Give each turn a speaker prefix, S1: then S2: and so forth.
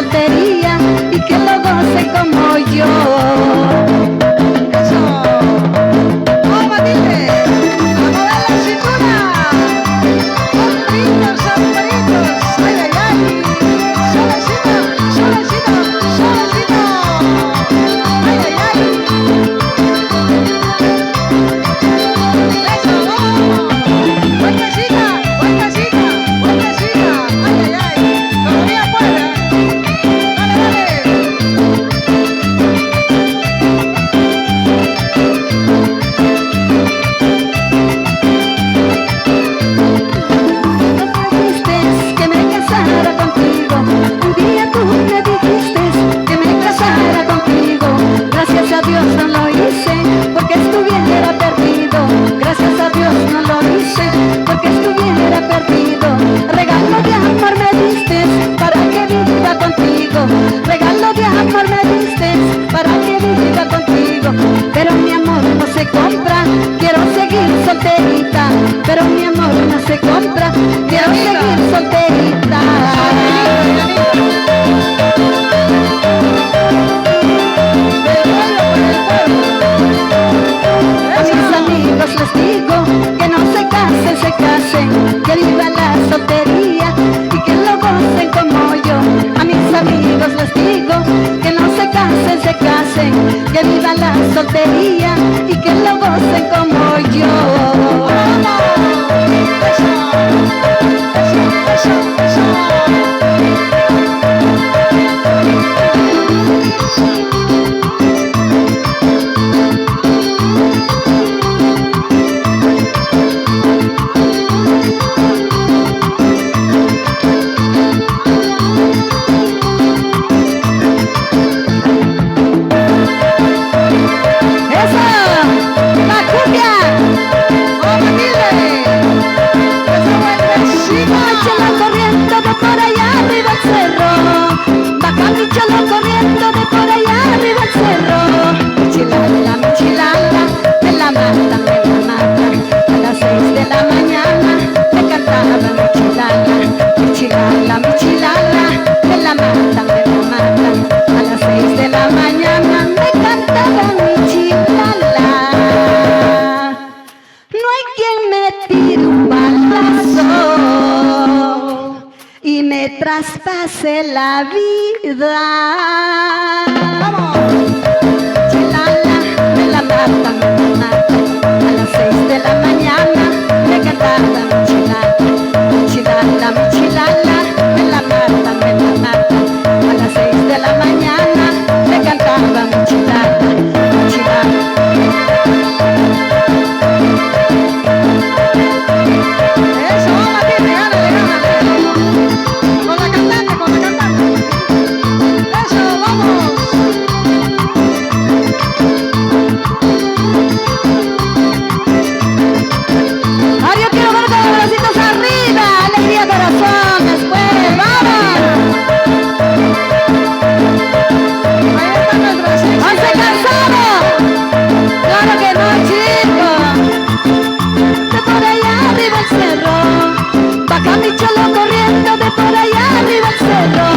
S1: soltería y que lo goce como yo.
S2: Eso. ¡Oh, Matilde! ¡A mover la cintura! ¡Sombritos, sombritos! ¡Ay, ay, ay! ¡Suavecito, suavecito, suavecito! ¡Ay, ay, ay! ¡Eso, vamos! ¡Vueltecita, vueltecita, vueltecita! ¡Ay, ay, ay! ¡Todavía puede! ¡Dale, dale!
S1: Dijiste que me casara contigo, un día tú me dijiste que me casara contigo. Gracias a Dios no lo hice porque estuviera perdido. Gracias a Dios no lo hice porque estuviera perdido. Regalo de amor me diste para que viva contigo. Regalo de amor me diste para que viva contigo. Pero mi amor no se compra, quiero seguir solterita. Pero mi amor no se compra, quiero seguir solterita. A mis amigos les digo que no se casen, que viva la soltería y que lo gocen como yo. A mis amigos les digo que no se casen, que viva la soltería y que lo gocen como yo. Échala corriendo de por allá arriba el cerro, baja mi cholo corriendo de por allá arriba el cerro. Michilala, michilala, me la mata, a las 6 de la mañana me cantaba michilala, michilala, michilala, me la mata, a las 6 de la mañana me cantaba michilala. No hay quien me tire un balazo y me traspase la vida.
S2: ¡Vamos!
S1: Chilala, me la mata, a las 6 de la mañana me cantaba chilala, chilala, chilala, me la mata, a las 6 de la mañana me cantaba chilala, chilala.
S2: Eso, Matilde, gánale, gánale. Con la cantante, con la cantante. Eso, vamos.
S1: Ahora yo quiero ver con los bracitos arriba, alegría corazón, después, vamos.
S2: Ahí está nuestra sexy.
S1: ¿No se cansaron? Claro que no, chicos. De por allá arriba el cerro, baja mi cholo corriendo de por allá arriba el cerro.